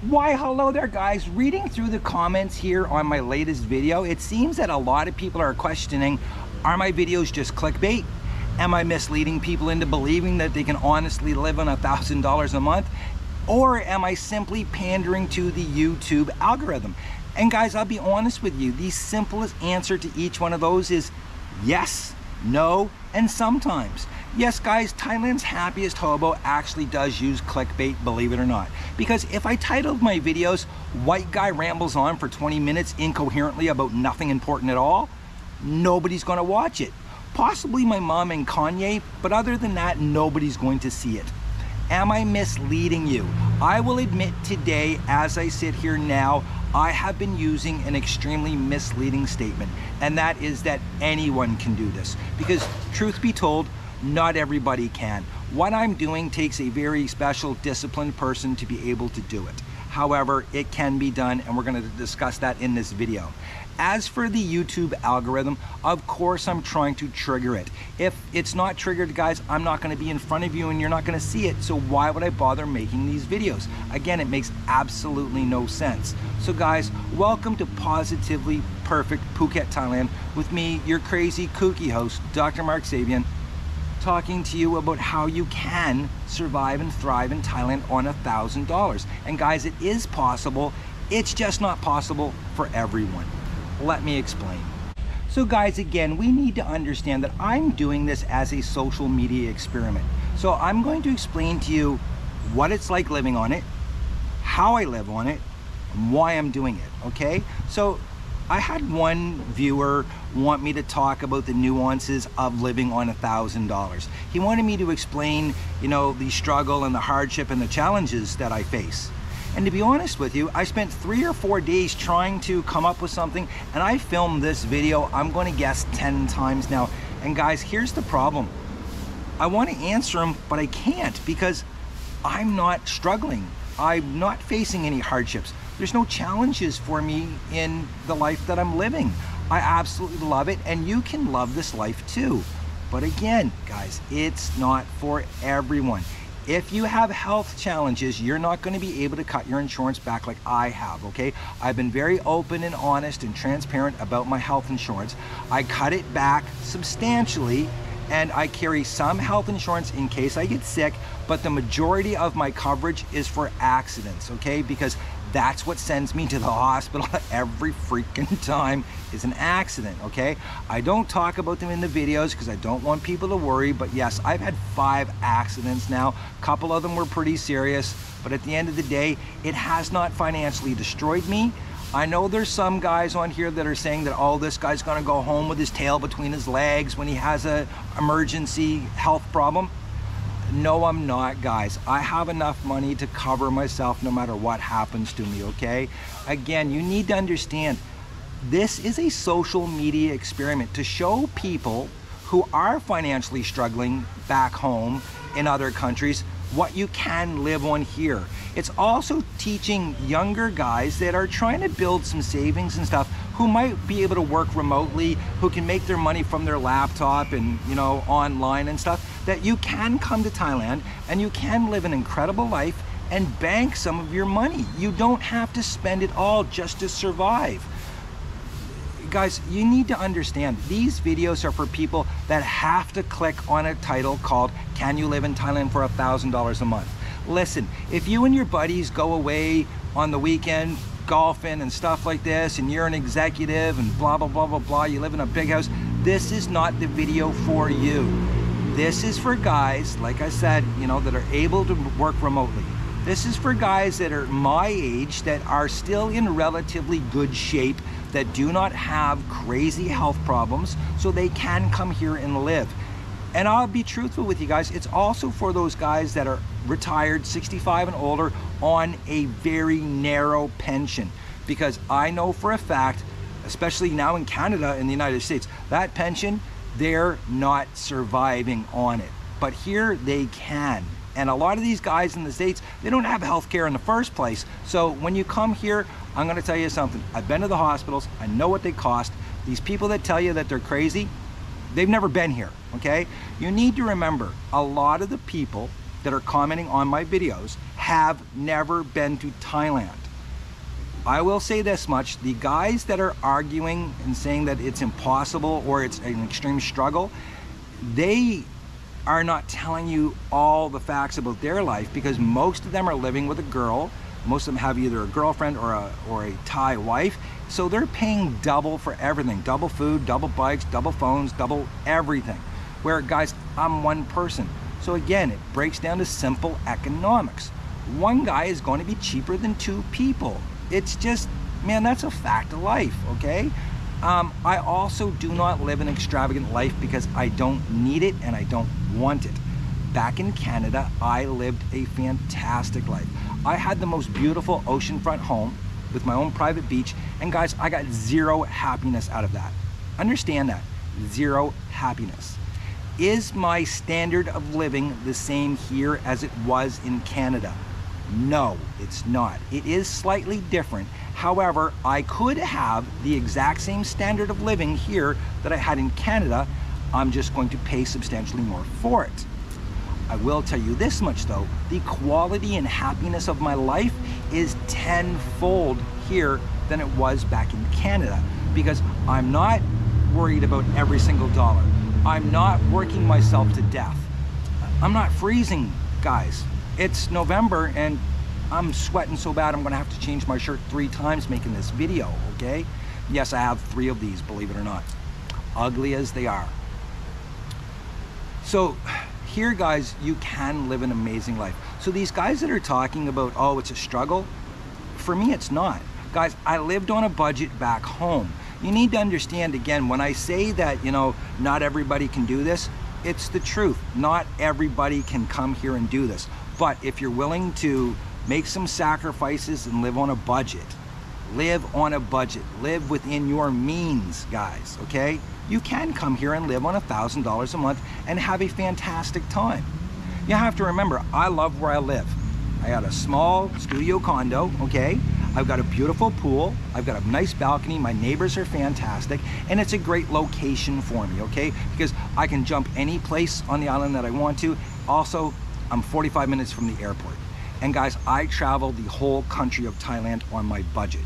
Why, hello there guys. Reading through the comments here on my latest video, it seems that a lot of people are questioning, are my videos just clickbait? Am I misleading people into believing that they can honestly live on $1,000 a month? Or am I simply pandering to the YouTube algorithm? And guys, I'll be honest with you, the simplest answer to each one of those is yes, no, and sometimes. Yes guys, Thailand's Happiest Hobo actually does use clickbait, believe it or not. Because if I titled my videos, White Guy Rambles On for 20 minutes incoherently about nothing important at all, nobody's gonna watch it. Possibly my mom and Kanye, but other than that, nobody's going to see it. Am I misleading you? I will admit today, as I sit here now, I have been using an extremely misleading statement, and that is that anyone can do this. Because truth be told, not everybody can. What I'm doing takes a very special, disciplined person to be able to do it. However, it can be done, and we're going to discuss that in this video. As for the YouTube algorithm, of course I'm trying to trigger it. If it's not triggered, guys, I'm not going to be in front of you and you're not going to see it, so why would I bother making these videos? Again, it makes absolutely no sense. So guys, welcome to Positively Perfect Phuket, Thailand, with me, your crazy, kooky host, Dr. Mark Sabian, talking to you about how you can survive and thrive in Thailand on $1,000. And guys, it is possible, it's just not possible for everyone. Let me explain. So guys, again, we need to understand that I'm doing this as a social media experiment. So I'm going to explain to you what it's like living on it, how I live on it, and why I'm doing it, okay? So I had one viewer want me to talk about the nuances of living on $1,000. He wanted me to explain, the struggle and the hardship and the challenges that I face. And to be honest with you, I spent 3 or 4 days trying to come up with something, and I filmed this video, I'm going to guess 10 times now. And guys, here's the problem. I want to answer them, but I can't because I'm not struggling. I'm not facing any hardships. There's no challenges for me in the life that I'm living. I absolutely love it, and you can love this life too. But again, guys, it's not for everyone. If you have health challenges, you're not going to be able to cut your insurance back like I have, okay? I've been very open and honest and transparent about my health insurance. I cut it back substantially, and I carry some health insurance in case I get sick, but the majority of my coverage is for accidents, okay? Because that's what sends me to the hospital every freaking time is an accident, okay? I don't talk about them in the videos because I don't want people to worry, but yes, I've had 5 accidents now. A couple of them were pretty serious, but at the end of the day, it has not financially destroyed me. I know there's some guys on here that are saying that, oh, this guy's gonna go home with his tail between his legs when he has an emergency health problem. No, I'm not, guys. I have enough money to cover myself no matter what happens to me, okay? Again, you need to understand, this is a social media experiment to show people who are financially struggling back home in other countries what you can live on here. It's also teaching younger guys that are trying to build some savings and stuff, who might be able to work remotely, who can make their money from their laptop and online and stuff, that you can come to Thailand and you can live an incredible life and bank some of your money. You don't have to spend it all just to survive. Guys, you need to understand, these videos are for people that have to click on a title called, Can You Live in Thailand for $1,000 a month? Listen, if you and your buddies go away on the weekend, golfing and stuff like this, and you're an executive and blah, blah, blah, blah, blah, you live in a big house, this is not the video for you. This is for guys, like I said, that are able to work remotely. This is for guys that are my age, that are still in relatively good shape, that do not have crazy health problems, so they can come here and live. And I'll be truthful with you guys, it's also for those guys that are retired, 65 and older, on a very narrow pension. Because I know for a fact, especially now in Canada and the United States, that pension, they're not surviving on it. But here they can. And a lot of these guys in the States, they don't have health care in the first place. So when you come here, I'm gonna tell you something. I've been to the hospitals, I know what they cost. These people that tell you that they're crazy, they've never been here, okay? You need to remember, a lot of the people that are commenting on my videos have never been to Thailand. I will say this much, the guys that are arguing and saying that it's impossible or it's an extreme struggle, they are not telling you all the facts about their life, because most of them are living with a girl. Most of them have either a girlfriend or a Thai wife. So they're paying double for everything. Double food, double bikes, double phones, double everything. Where guys, I'm one person. So again, it breaks down to simple economics. One guy is going to be cheaper than two people. It's just, man, that's a fact of life, okay? I also do not live an extravagant life because I don't need it and I don't want it. Back in Canada, I lived a fantastic life. I had the most beautiful oceanfront home with my own private beach, and guys, I got zero happiness out of that. Understand that, zero happiness. Is my standard of living the same here as it was in Canada? No, it's not. It is slightly different. However, I could have the exact same standard of living here that I had in Canada. I'm just going to pay substantially more for it. I will tell you this much though, the quality and happiness of my life is tenfold here than it was back in Canada, because I'm not worried about every single dollar. I'm not working myself to death. I'm not freezing, guys. It's November and I'm sweating so bad I'm gonna have to change my shirt 3 times making this video, okay? Yes, I have 3 of these, believe it or not. Ugly as they are. So here, guys, you can live an amazing life. So these guys that are talking about, oh, it's a struggle, for me, it's not. Guys, I lived on a budget back home. You need to understand, again, when I say that, you know, not everybody can do this, it's the truth. Not everybody can come here and do this. But if you're willing to make some sacrifices and live on a budget, live on a budget, live within your means, guys, okay? You can come here and live on $1,000 a month and have a fantastic time. You have to remember, I love where I live. I got a small studio condo, okay? I've got a beautiful pool. I've got a nice balcony. My neighbors are fantastic. And it's a great location for me, okay? Because I can jump any place on the island that I want to. Also, I'm 45 minutes from the airport. And guys, I travel the whole country of Thailand on my budget.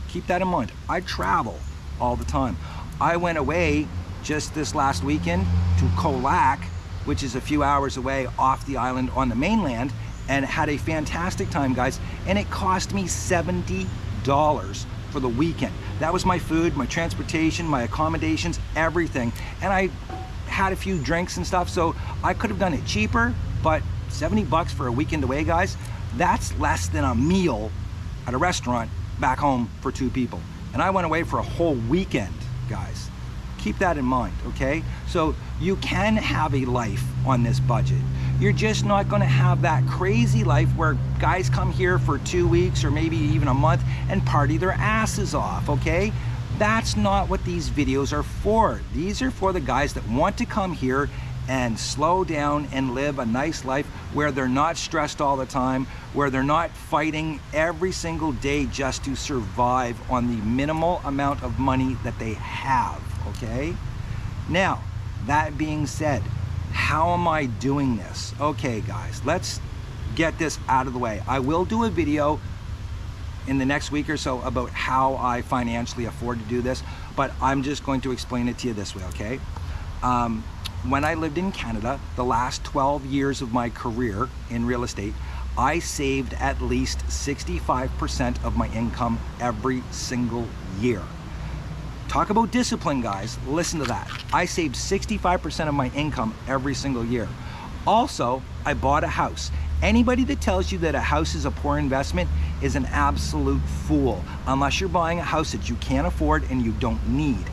Keep that in mind. I travel all the time. I went away just this last weekend to Koh Lak, which is a few hours away off the island on the mainland, and had a fantastic time, guys. And it cost me $70 for the weekend. That was my food, my transportation, my accommodations, everything. And I had a few drinks and stuff, so I could have done it cheaper, but 70 bucks for a weekend away, guys, that's less than a meal at a restaurant back home for 2 people. And I went away for a whole weekend, guys. Keep that in mind, okay? So you can have a life on this budget. You're just not gonna have that crazy life where guys come here for 2 weeks or maybe even a month and party their asses off, okay? That's not what these videos are for. These are for the guys that want to come here and slow down and live a nice life where they're not stressed all the time, where they're not fighting every single day just to survive on the minimal amount of money that they have, okay? Now, that being said, how am I doing this? Okay, guys, let's get this out of the way. I will do a video in the next week or so about how I financially afford to do this, but I'm just going to explain it to you this way, okay? When I lived in Canada, the last 12 years of my career in real estate, I saved at least 65% of my income every single year. Talk about discipline, guys. Listen to that. I saved 65% of my income every single year. Also, I bought a house. Anybody that tells you that a house is a poor investment is an absolute fool, unless you're buying a house that you can't afford and you don't need.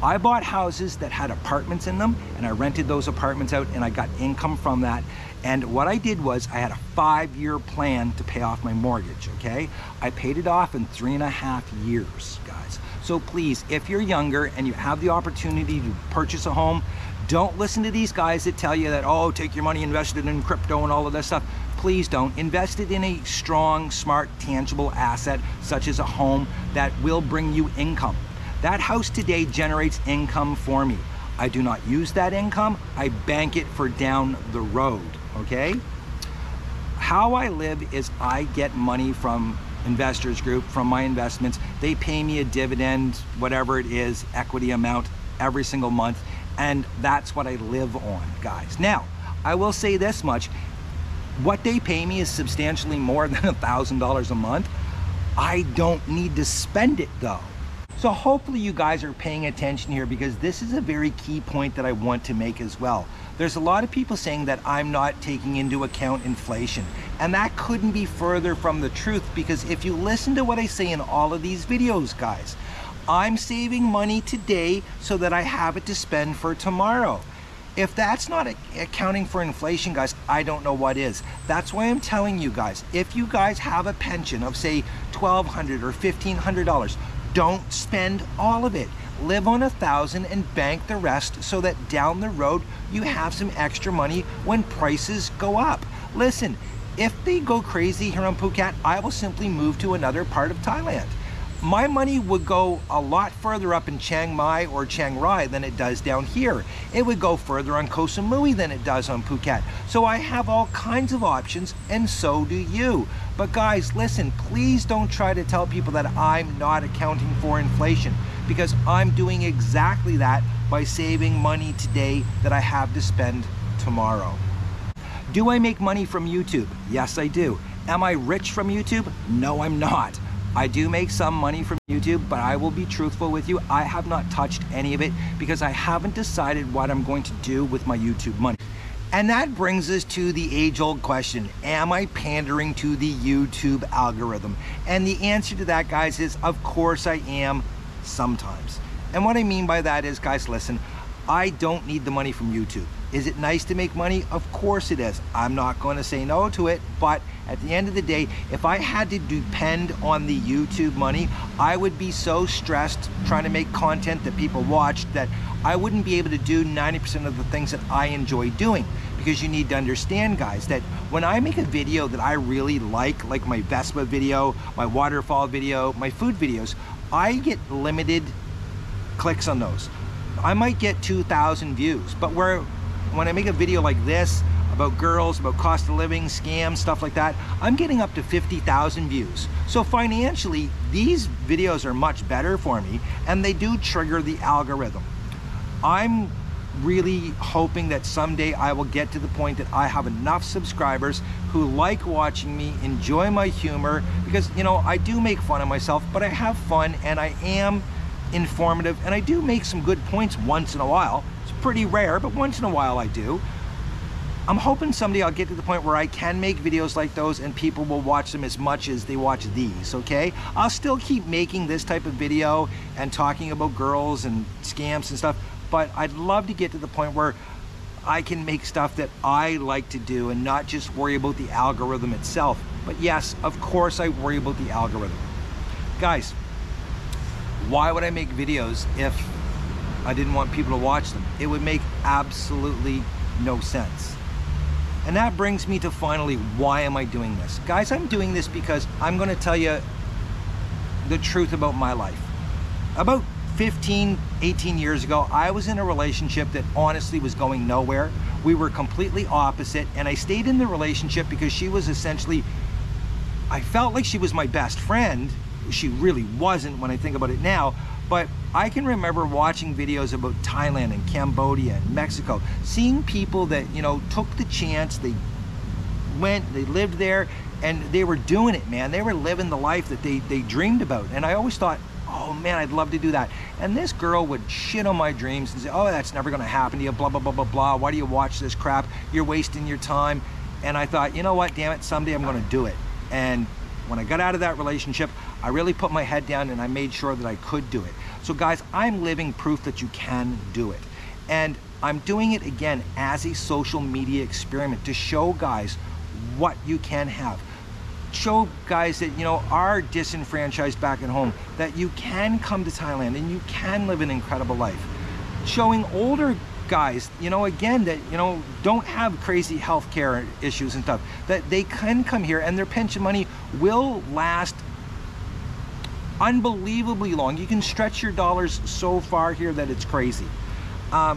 I bought houses that had apartments in them, and I rented those apartments out, and I got income from that. And what I did was I had a 5-year plan to pay off my mortgage, okay? I paid it off in 3.5 years, guys. So please, if you're younger and you have the opportunity to purchase a home, don't listen to these guys that tell you that, oh, take your money, invest it in crypto and all of this stuff. Please don't. Invest it in a strong, smart, tangible asset, such as a home that will bring you income. That house today generates income for me. I do not use that income. I bank it for down the road, okay? How I live is I get money from Investors Group, from my investments. They pay me a dividend, whatever it is, equity amount every single month, and that's what I live on, guys. Now, I will say this much, what they pay me is substantially more than $1,000 a month. I don't need to spend it though. So hopefully you guys are paying attention here, because this is a very key point that I want to make as well. There's a lot of people saying that I'm not taking into account inflation, and that couldn't be further from the truth, because if you listen to what I say in all of these videos, guys, I'm saving money today so that I have it to spend for tomorrow. If that's not accounting for inflation, guys, I don't know what is. That's why I'm telling you guys, if you guys have a pension of say $1,200 or $1,500, don't spend all of it. Live on $1,000 and bank the rest so that down the road you have some extra money when prices go up. Listen, if they go crazy here on Phuket, I will simply move to another part of Thailand. My money would go a lot further up in Chiang Mai or Chiang Rai than it does down here. It would go further on Koh Samui than it does on Phuket. So I have all kinds of options, and so do you. But guys, listen, please don't try to tell people that I'm not accounting for inflation, because I'm doing exactly that by saving money today that I have to spend tomorrow. Do I make money from YouTube? Yes, I do. Am I rich from YouTube? No, I'm not. I do make some money from YouTube, but I will be truthful with you. I have not touched any of it because I haven't decided what I'm going to do with my YouTube money. And that brings us to the age-old question, am I pandering to the YouTube algorithm? And the answer to that, guys, is of course I am, sometimes. And what I mean by that is, guys, listen, I don't need the money from YouTube. Is it nice to make money? Of course it is. I'm not going to say no to it, but at the end of the day, if I had to depend on the YouTube money, I would be so stressed trying to make content that people watched that I wouldn't be able to do 90% of the things that I enjoy doing. Because you need to understand, guys, that when I make a video that I really like my Vespa video, my waterfall video, my food videos, I get limited clicks on those. I might get 2,000 views, but when I make a video like this about girls, about cost of living, scams, stuff like that, I'm getting up to 50,000 views. So financially, these videos are much better for me, and they do trigger the algorithm. I'm really hoping that someday I will get to the point that I have enough subscribers who like watching me, enjoy my humor, because, you know, I do make fun of myself, but I have fun and I am informative, and I do make some good points once in a while. It's pretty rare, but once in a while I do. I'm hoping someday I'll get to the point where I can make videos like those and people will watch them as much as they watch these, okay? I'll still keep making this type of video and talking about girls and scams and stuff, but I'd love to get to the point where I can make stuff that I like to do and not just worry about the algorithm itself. But yes, of course I worry about the algorithm. Guys, why would I make videos if I didn't want people to watch them? It would make absolutely no sense. And that brings me to finally, why am I doing this? Guys, I'm doing this because I'm going to tell you the truth about my life. About 15, 18 years ago, I was in a relationship that honestly was going nowhere. We were completely opposite, and I stayed in the relationship because she was essentially, I felt like she was my best friend. She really wasn't when I think about it now, but I can remember watching videos about Thailand and Cambodia and Mexico, seeing people that, you know, took the chance, they went, they lived there, and they were doing it, man. They were living the life that they dreamed about. And I always thought, oh man, I'd love to do that. And this girl would shit on my dreams and say, oh, that's never gonna happen to you, blah, blah, blah, blah, blah. Why do you watch this crap? You're wasting your time. And I thought, you know what, damn it, someday I'm gonna do it. And when I got out of that relationship, I really put my head down and I made sure that I could do it. So guys, I'm living proof that you can do it. And I'm doing it again as a social media experiment to show guys what you can have. Show guys that, you know, are disenfranchised back at home, that you can come to Thailand and you can live an incredible life. Showing older guys, you know, again, that, you know, don't have crazy healthcare issues and stuff, that they can come here and their pension money will last unbelievably long. You can stretch your dollars so far here that it's crazy.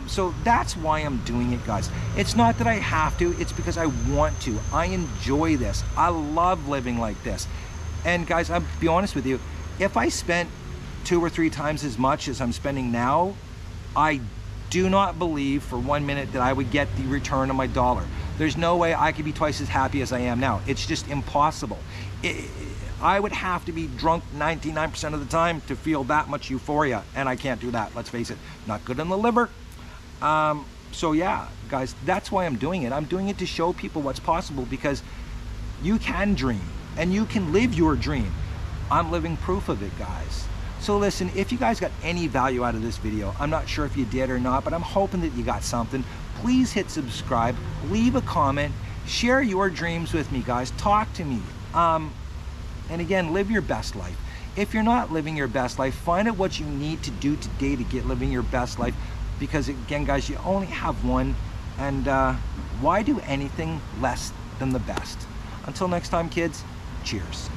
So that's why I'm doing it, guys. It's not that I have to, it's because I want to. I enjoy this. I love living like this. And guys, I'll be honest with you, if I spent 2 or 3 times as much as I'm spending now, I do not believe for 1 minute that I would get the return on my dollar. There's no way I could be twice as happy as I am now. It's just impossible. I would have to be drunk 99% of the time to feel that much euphoria, and I can't do that, let's face it. Not good on the liver. So yeah, guys, that's why I'm doing it. I'm doing it to show people what's possible, because you can dream, and you can live your dream. I'm living proof of it, guys. So listen, if you guys got any value out of this video, I'm not sure if you did or not, but I'm hoping that you got something. Please hit subscribe, leave a comment, share your dreams with me, guys. Talk to me. And again, live your best life. If you're not living your best life, find out what you need to do today to get living your best life. Because again, guys, you only have one. And why do anything less than the best? Until next time, kids, cheers.